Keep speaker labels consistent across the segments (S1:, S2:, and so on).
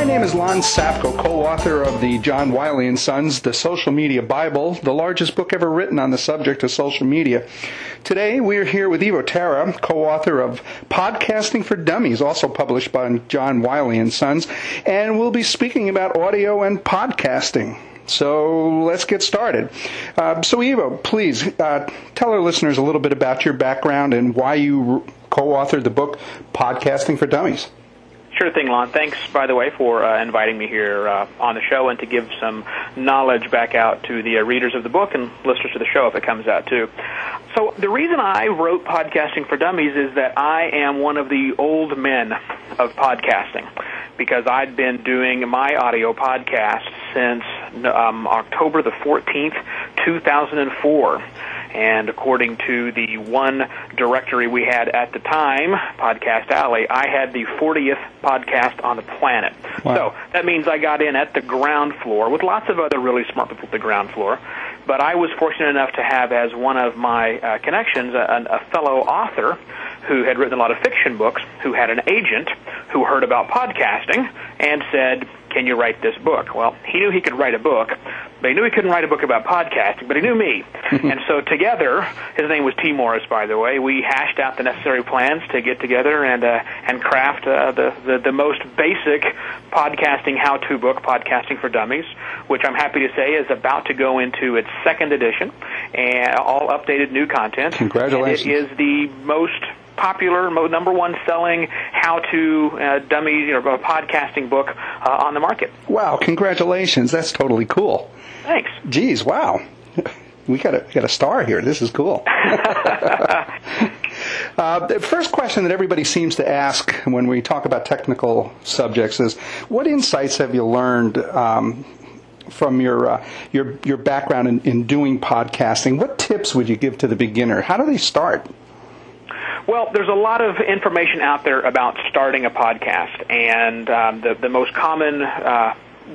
S1: My name is Lon Safko, co-author of the John Wiley & Sons, The Social Media Bible, the largest book ever written on the subject of social media. Today, we are here with Evo Terra, co-author of Podcasting for Dummies, also published by John Wiley & Sons, and we'll be speaking about audio and podcasting. So let's get started. So Evo, please tell our listeners a little bit about your background and why you co-authored the book Podcasting for Dummies.
S2: Sure thing, Lon. Thanks, by the way, for inviting me here on the show and to give some knowledge back out to the readers of the book and listeners to the show if it comes out, too. So the reason I wrote Podcasting for Dummies is that I am one of the old men of podcasting because I'd been doing my audio podcast since October the 14th, 2004. And according to the one directory we had at the time, Podcast Alley, I had the 40th podcast on the planet.
S1: Wow.
S2: So that means I got in at the ground floor with lots of other really smart people at the ground floor. But I was fortunate enough to have as one of my connections a fellow author who had written a lot of fiction books, who had an agent who heard about podcasting and said, "Can you write this book?" Well, he knew he could write a book, but he knew he couldn't write a book about podcasting, but he knew me. And so together, his name was T. Morris, by the way, we hashed out the necessary plans to get together and craft the most basic podcasting how-to book, Podcasting for Dummies, which I'm happy to say is about to go into its second edition, and all updated new content.
S1: Congratulations.
S2: And it is the most popular, number one selling how-to dummies, podcasting book on the market.
S1: Wow, congratulations. That's totally cool.
S2: Thanks.
S1: Geez, wow. We got a star here. This is cool. The first question that everybody seems to ask when we talk about technical subjects is, what insights have you learned from your background in doing podcasting? What tips would you give to the beginner? How do they start?
S2: Well, there's a lot of information out there about starting a podcast, and the most common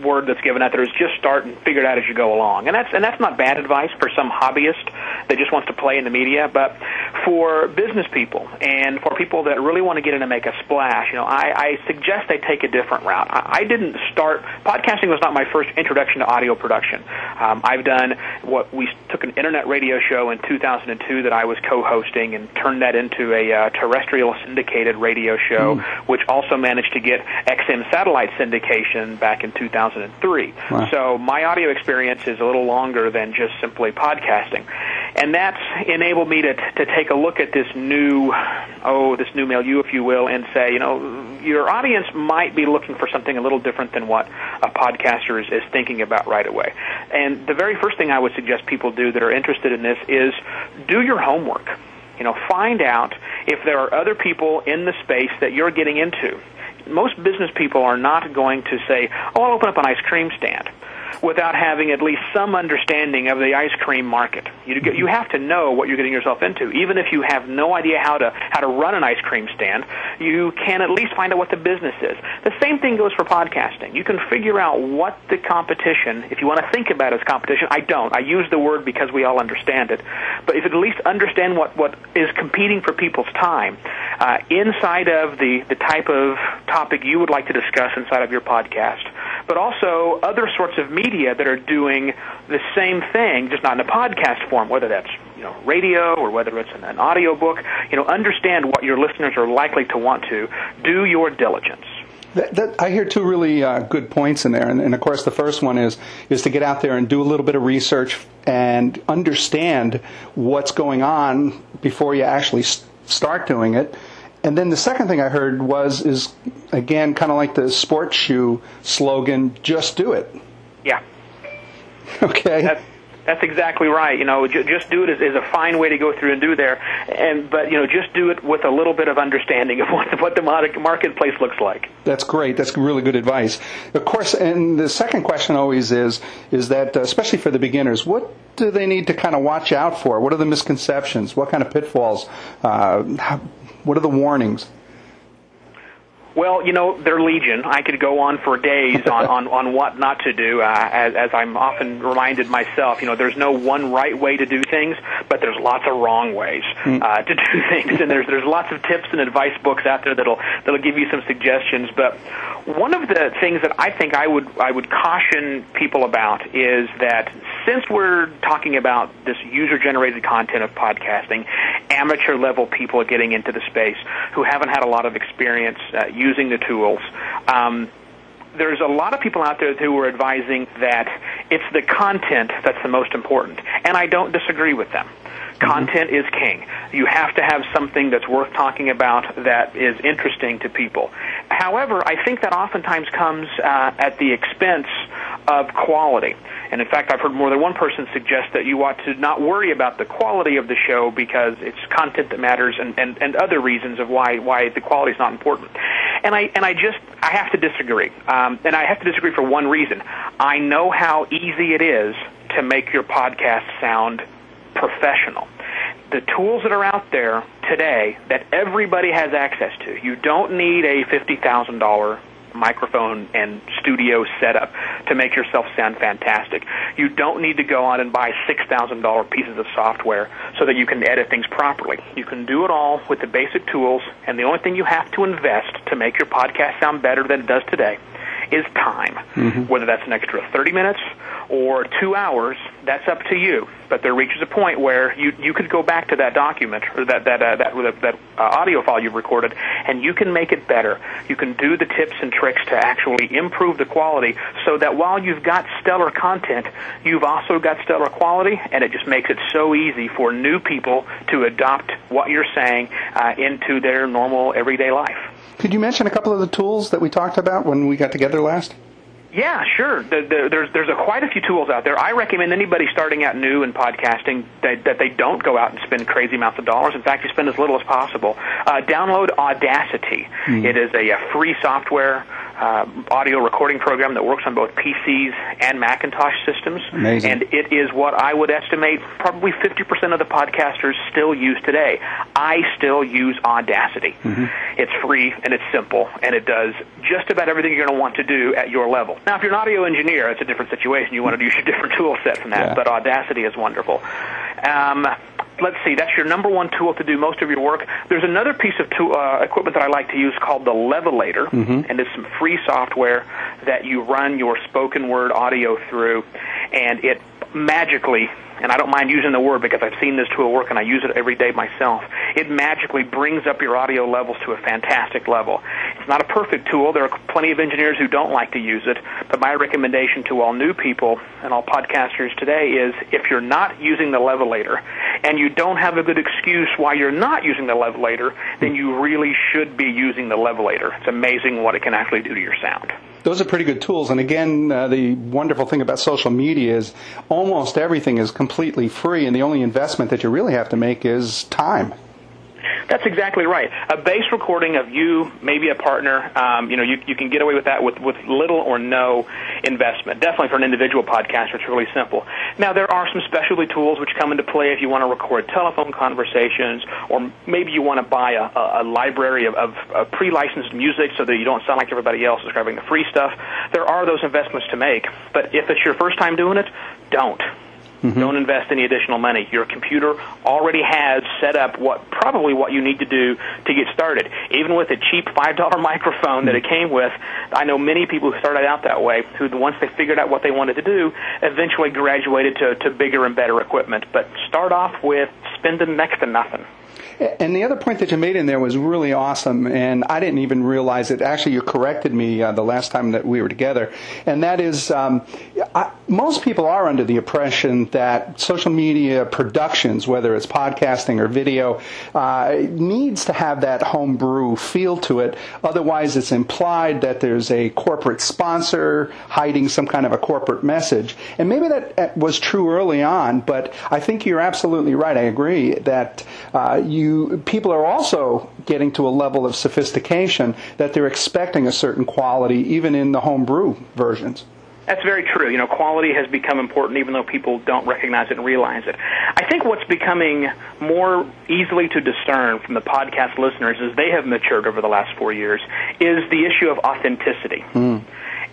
S2: word that's given out there is just start and figure it out as you go along. And that's not bad advice for some hobbyist that just wants to play in the media, but for business people and for people that really want to get in and make a splash, I suggest they take a different route. I didn't start, podcasting was not my first introduction to audio production. I've done we took an internet radio show in 2002 that I was co-hosting and turned that into a terrestrial syndicated radio show, which also managed to get XM satellite syndication back in 2003.
S1: Wow.
S2: So my audio experience is a little longer than just simply podcasting. And that's enabled me to take a look at this new milieu, if you will, and say, your audience might be looking for something a little different than what a podcaster is thinking about right away. And the very first thing I would suggest people do that are interested in this is do your homework. Find out if there are other people in the space that you're getting into. Most business people are not going to say, I'll open up an ice cream stand, without having at least some understanding of the ice cream market. You have to know what you're getting yourself into. Even if you have no idea how to run an ice cream stand, you can at least find out what the business is. The same thing goes for podcasting. You can figure out what the competition, if you want to think about it as competition, I don't. I use the word because we all understand it. But if you at least understand what is competing for people's time inside of the type of topic you would like to discuss inside of your podcast, but also other sorts of media that are doing the same thing, just not in a podcast form, whether that's radio or whether it's an audio book. Understand what your listeners are likely to want to. Do your diligence.
S1: I hear two really good points in there, and of course the first one is to get out there and do a little bit of research and understand what's going on before you actually start doing it. And then the second thing I heard is again, kind of like the sports shoe slogan, just do it.
S2: Yeah.
S1: Okay.
S2: That's exactly right. Just do it is a fine way to go through and do there. But just do it with a little bit of understanding of what the marketplace looks like.
S1: That's great. That's really good advice. Of course, and the second question always is that, especially for the beginners, what do they need to kind of watch out for? What are the misconceptions? What kind of pitfalls? What are the warnings?
S2: Well, they're legion. I could go on for days on what not to do, as I'm often reminded myself. There's no one right way to do things, but there's lots of wrong ways to do things, and there's lots of tips and advice books out there that'll give you some suggestions. But one of the things that I think I would caution people about is that since we're talking about this user-generated content of podcasting, amateur-level people are getting into the space who haven't had a lot of experience using the tools. There's a lot of people out there who are advising that it's the content that's the most important, and I don't disagree with them. Content is king. You have to have something that's worth talking about that is interesting to people. However, I think that oftentimes comes at the expense of quality. And in fact, I've heard more than one person suggest that you ought to not worry about the quality of the show because it's content that matters and other reasons of why the quality is not important. And I have to disagree. And I have to disagree for one reason. I know how easy it is to make your podcast sound professional. The tools that are out there today that everybody has access to, you don't need a $50,000 microphone and studio setup to make yourself sound fantastic. You don't need to go out and buy $6,000 pieces of software so that you can edit things properly. You can do it all with the basic tools, and the only thing you have to invest to make your podcast sound better than it does today is time. Whether that's an extra 30 minutes or 2 hours, that's up to you. But there reaches a point where you could go back to that document or that audio file you've recorded, and you can make it better. You can do the tips and tricks to actually improve the quality so that while you've got stellar content, you've also got stellar quality, and it just makes it so easy for new people to adopt what you're saying into their normal everyday life.
S1: Could you mention a couple of the tools that we talked about when we got together last?
S2: Yeah, sure. There's quite a few tools out there. I recommend anybody starting out new in podcasting that they don't go out and spend crazy amounts of dollars. In fact, you spend as little as possible. Download Audacity. It is a free software audio recording program that works on both PCs and Macintosh systems.
S1: Amazing.
S2: And it is what I would estimate probably 50% of the podcasters still use today. I still use Audacity. It's free, and it's simple, and it does just about everything you're going to want to do at your level. Now, if you're an audio engineer, it's a different situation. You want to use a different tool set from that, but Audacity is wonderful. Let's see, that's your number one tool to do most of your work. There's another piece of equipment that I like to use called the Levelator, and it's some free software that you run your spoken word audio through, and it magically, and I don't mind using the word because I've seen this tool work and I use it every day myself, it magically brings up your audio levels to a fantastic level. It's not a perfect tool. There are plenty of engineers who don't like to use it, but my recommendation to all new people and all podcasters today is if you're not using the Levelator and you don't have a good excuse why you're not using the Levelator, then you really should be using the Levelator. It's amazing what it can actually do to your sound.
S1: Those are pretty good tools. And again, the wonderful thing about social media is almost everything is completely free, and the only investment that you really have to make is time.
S2: That's exactly right. A bass recording of you, maybe a partner, you can get away with that with little or no investment. Definitely for an individual podcaster, it's really simple. Now, there are some specialty tools which come into play if you want to record telephone conversations, or maybe you want to buy a library of pre-licensed music so that you don't sound like everybody else is grabbing the free stuff. There are those investments to make, but if it's your first time doing it, don't. Don't invest any additional money. Your computer already has set up probably what you need to do to get started. Even with a cheap $5 microphone that it came with, I know many people who started out that way, who once they figured out what they wanted to do, eventually graduated to bigger and better equipment. But start off with spending next to nothing.
S1: And the other point that you made in there was really awesome, and I didn't even realize it. Actually, you corrected me the last time that we were together, and that is most people are under the impression that social media productions, whether it's podcasting or video, needs to have that homebrew feel to it. Otherwise, it's implied that there's a corporate sponsor hiding some kind of a corporate message. And maybe that was true early on, but I think you're absolutely right. I agree that people are also getting to a level of sophistication that they're expecting a certain quality even in the homebrew versions.
S2: That's very true. You know, quality has become important even though people don't recognize it and realize it. I think what's becoming more easily to discern from the podcast listeners as they have matured over the last 4 years is the issue of authenticity.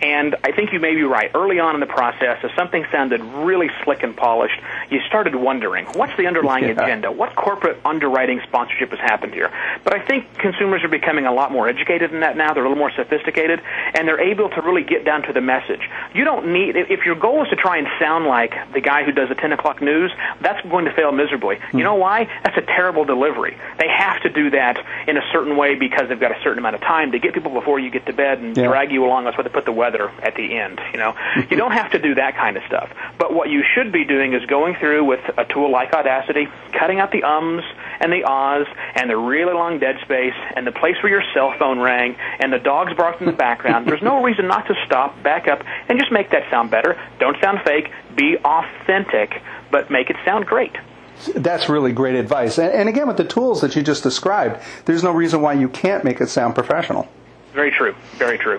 S2: And I think you may be right. Early on in the process, if something sounded really slick and polished, you started wondering, what's the underlying agenda? What corporate underwriting sponsorship has happened here? But I think consumers are becoming a lot more educated in that now. They're a little more sophisticated, and they're able to really get down to the message. You don't need, if your goal is to try and sound like the guy who does the 10 o'clock news, that's going to fail miserably. You know why? That's a terrible delivery. They have to do that in a certain way because they've got a certain amount of time to get people before you get to bed and drag you along. That's why they put the weather at the end. You know, you don't have to do that kind of stuff. But what you should be doing is going through with a tool like Audacity, cutting out the ums and the ahs and the really long dead space and the place where your cell phone rang and the dogs barked in the background. There's no reason not to stop, back up, and just make that sound better. Don't sound fake. Be authentic, but make it sound great.
S1: That's really great advice. And again, with the tools that you just described, there's no reason why you can't make it sound professional.
S2: Very true. Very true.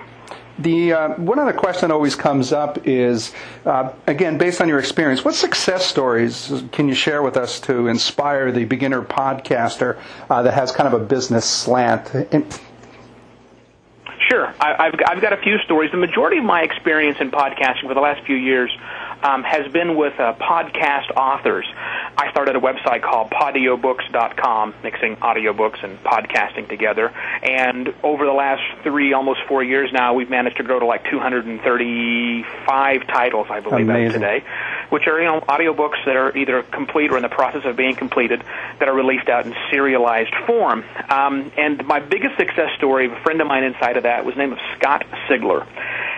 S1: The one other question that always comes up is, again, based on your experience, what success stories can you share with us to inspire the beginner podcaster that has kind of a business slant?
S2: Sure. I've got a few stories. The majority of my experience in podcasting for the last few years has been with podcast authors. I started a website called podiobooks.com, mixing audiobooks and podcasting together. And over the last almost 4 years now, we've managed to grow to like 235 titles, I believe, as of today, which are audiobooks that are either complete or in the process of being completed that are released out in serialized form. And my biggest success story, a friend of mine inside of that, was named Scott Sigler.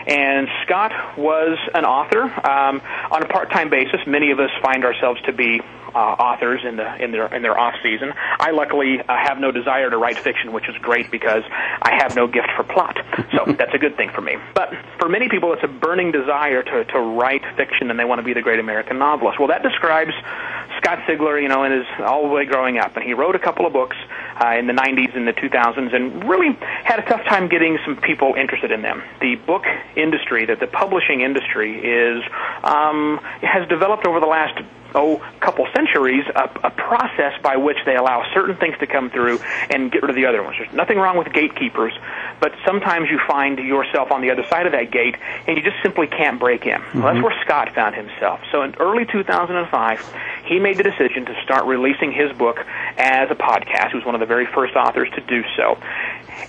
S2: And Scott was an author on a part-time basis. Many of us find ourselves to be authors in their off season. I luckily have no desire to write fiction, which is great because I have no gift for plot. So that's a good thing for me. But for many people, it's a burning desire to write fiction, and they want to be the great American novelist. Well, that describes Scott Sigler, in his all the way growing up, and he wrote a couple of books in the 90s and the 2000s, and really had a tough time getting some people interested in them. The book industry, the publishing industry, has developed over the last couple centuries a process by which they allow certain things to come through and get rid of the other ones. There's nothing wrong with gatekeepers, but sometimes you find yourself on the other side of that gate and you just simply can't break in. Well, that's where Scott found himself. So in early 2005, he made the decision to start releasing his book as a podcast. He was one of the very first authors to do so,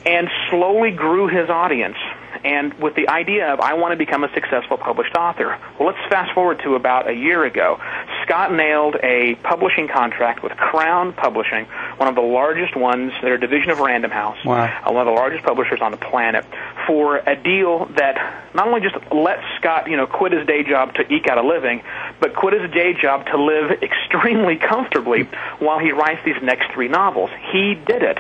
S2: and slowly grew his audience. And with the idea of, I want to become a successful published author. Well, let's fast forward to about a year ago. Scott nailed a publishing contract with Crown Publishing, one of the largest ones. They're a division of Random House, one of the largest publishers on the planet, for a deal that not only just lets Scott, quit his day job to eke out a living, but quit his day job to live extremely comfortably while he writes these next 3 novels. He did it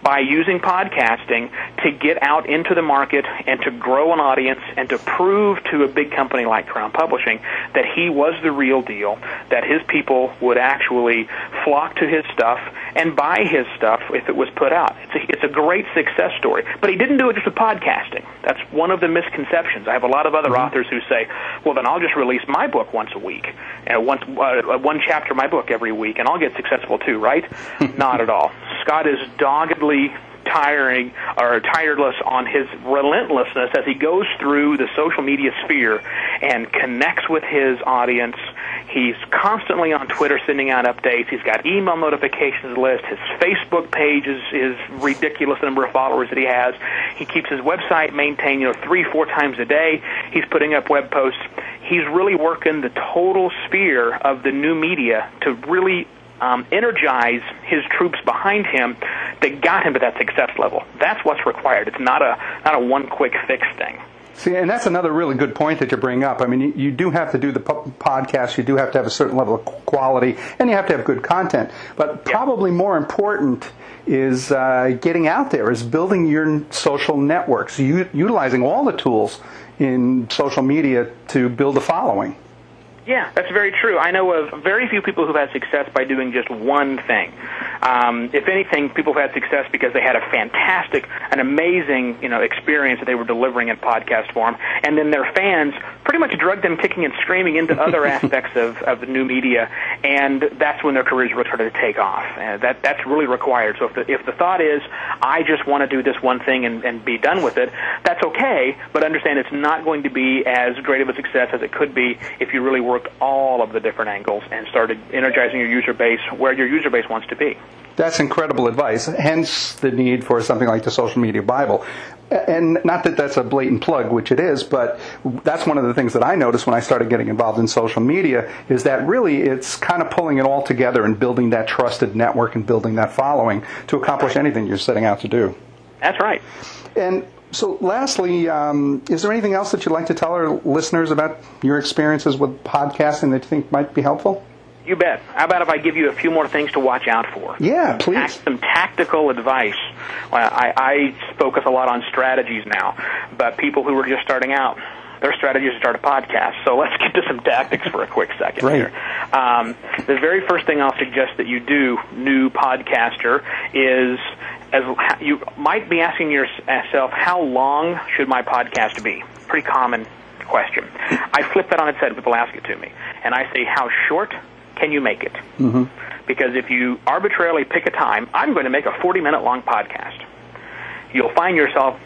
S2: by using podcasting to get out into the market and to grow an audience and to prove to a big company like Crown Publishing that he was the real deal, that his people would actually flock to his stuff and buy his stuff if it was put out. It's a great success story. But he didn't do it just with podcasting. That's one of the misconceptions. I have a lot of other authors who say, well, then I'll just release my book once a week, one chapter of my book every week, and I'll get successful too, right? Not at all. Scott is doggedly tireless on his relentlessness as he goes through the social media sphere and connects with his audience. He's constantly on Twitter sending out updates. He's got email notifications list. His Facebook page is ridiculous number of followers that he has. He keeps his website maintained 3-4 times a day. He's putting up web posts. He's really working the total sphere of the new media to really energize his troops behind him that got him to that success level. That's what's required. It's not a one quick fix thing.
S1: See, and that's another really good point that you bring up. I mean, you do have to do the podcast. You do have to have a certain level of quality, and you have to have good content. But probably more important is getting out there, is building your social networks, utilizing all the tools in social media to build a following.
S2: Yeah, that's very true. I know of very few people who've had success by doing just one thing. If anything, people have had success because they had a fantastic, an amazing, experience that they were delivering in podcast form, and then their fans pretty much drugged them kicking and screaming into other aspects of the new media, and that's when their careers really started to take off. That's really required. So if the thought is, I just want to do this one thing and be done with it, that's okay, but understand it's not going to be as great of a success as it could be if you really worked all of the different angles and started energizing your user base where your user base wants to be.
S1: That's incredible advice, hence the need for something like the Social Media Bible. And not that that's a blatant plug, which it is, but that's one of the things that I noticed when I started getting involved in social media, is that really it's kind of pulling it all together and building that trusted network and building that following to accomplish anything you're setting out to do.
S2: That's right.
S1: And so lastly, is there anything else that you'd like to tell our listeners about your experiences with podcasting that you think might be helpful?
S2: You bet. How about if I give you a few more things to watch out for?
S1: Yeah, please.
S2: Some tactical advice. I focus a lot on strategies now, but people who are just starting out, their strategy is to start a podcast. So let's get to some tactics for a quick second here. The very first thing I'll suggest that you do, new podcaster, is you might be asking yourself, how long should my podcast be? Pretty common question. I flip that on its head when people ask it to me, and I say, how short can you make it? Mm-hmm. Because if you arbitrarily pick a time, I'm going to make a 40-minute long podcast, you'll find yourself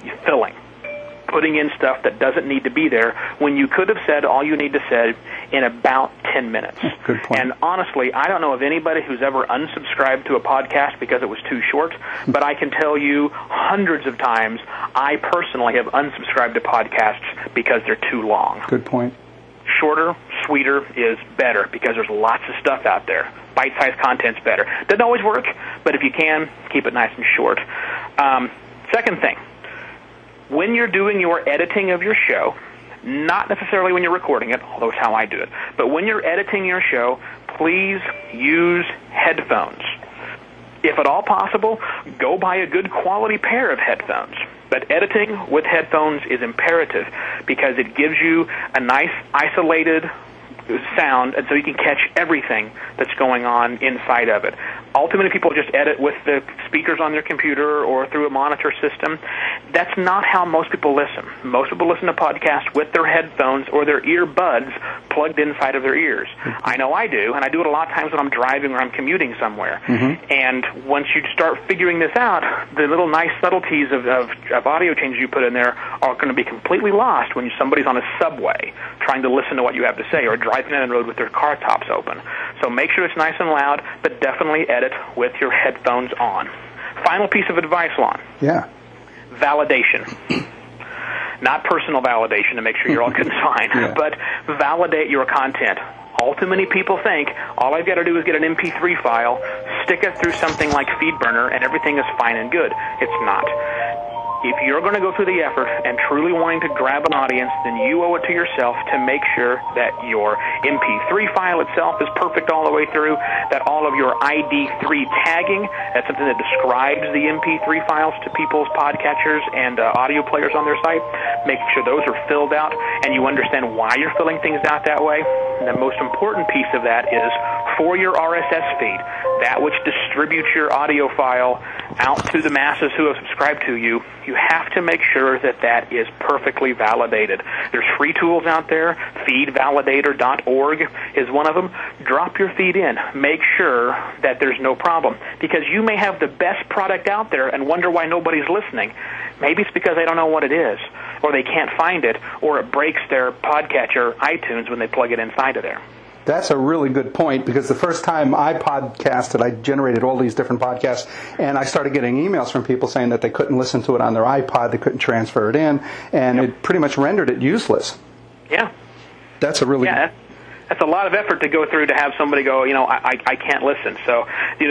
S2: putting in stuff that doesn't need to be there when you could have said all you need to say in about 10 minutes.
S1: Good point.
S2: And honestly, I don't know of anybody who's ever unsubscribed to a podcast because it was too short, but I can tell you hundreds of times I personally have unsubscribed to podcasts because they're too long.
S1: Good point.
S2: Shorter, sweeter is better because there's lots of stuff out there. Bite-sized content's better. Doesn't always work, but if you can, keep it nice and short. Second thing, when you're doing your editing of your show, not necessarily when you're recording it, although it's how I do it, but when you're editing your show, please use headphones. If at all possible, go buy a good quality pair of headphones. But editing with headphones is imperative because it gives you a nice isolated sound, and so you can catch everything that's going on inside of it. Ultimately, people just edit with the speakers on their computer or through a monitor system. That's not how most people listen. Most people listen to podcasts with their headphones or their earbuds plugged inside of their ears. Mm-hmm. I know I do, and I do it a lot of times when I'm driving or I'm commuting somewhere. Mm-hmm. And once you start figuring this out, the little nice subtleties of audio changes you put in there are going to be completely lost when somebody's on a subway trying to listen to what you have to say or driving down the road with their car tops open. So make sure it's nice and loud, but definitely edit with your headphones on. Final piece of advice, Lon.
S1: Yeah.
S2: Validation. Not personal validation to make sure you're all good and fine, but validate your content. All too many people think all I've got to do is get an MP3 file, stick it through something like FeedBurner, and everything is fine and good. It's not. If you're going to go through the effort and truly wanting to grab an audience, then you owe it to yourself to make sure that your MP3 file itself is perfect all the way through, that all of your ID3 tagging, that's something that describes the MP3 files to people's podcatchers and audio players on their site, make sure those are filled out and you understand why you're filling things out that way. And the most important piece of that is for your RSS feed, that which distributes your audio file out to the masses who have subscribed to you, you have to make sure that that is perfectly validated. There's free tools out there. Feedvalidator.org is one of them. Drop your feed in. Make sure that there's no problem. Because you may have the best product out there and wonder why nobody's listening. Maybe it's because they don't know what it is, or they can't find it, or it breaks their podcatcher iTunes when they plug it inside of there.
S1: That's a really good point, because the first time I podcasted, I generated all these different podcasts, and I started getting emails from people saying that they couldn't listen to it on their iPod, they couldn't transfer it in, and it pretty much rendered it useless.
S2: Yeah.
S1: That's a really
S2: that's a lot of effort to go through to have somebody go, I can't listen. So,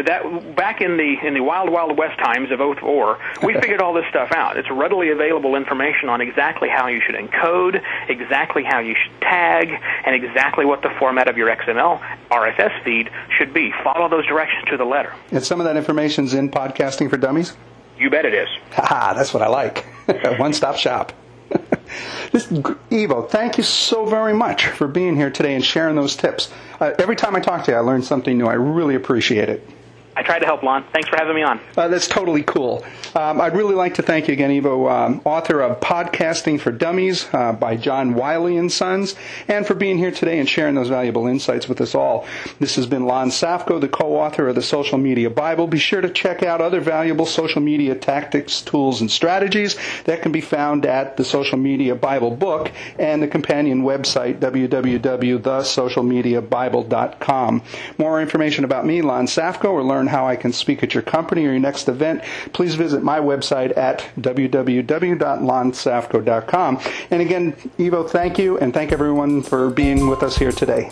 S2: that back in the wild, wild west times of 2004, we figured all this stuff out. It's readily available information on exactly how you should encode, exactly how you should tag, and exactly what the format of your XML RSS feed should be. Follow those directions to the letter.
S1: And some of that information's in Podcasting for Dummies?
S2: You bet it is.
S1: That's what I like. One-stop shop. Evo, thank you so very much for being here today and sharing those tips. Every time I talk to you, I learn something new. I really appreciate it.
S2: I tried to help, Lon. Thanks for having me on.
S1: That's totally cool. I'd really like to thank you again, Evo, author of Podcasting for Dummies by John Wiley & Sons, and for being here today and sharing those valuable insights with us all. This has been Lon Safko, the co-author of the Social Media Bible. Be sure to check out other valuable social media tactics, tools, and strategies that can be found at the Social Media Bible book and the companion website, www.thesocialmediabible.com. More information about me, Lon Safko, or learn how I can speak at your company or your next event, please visit my website at www.lonsafko.com. And again, Evo, thank you, and thank everyone for being with us here today.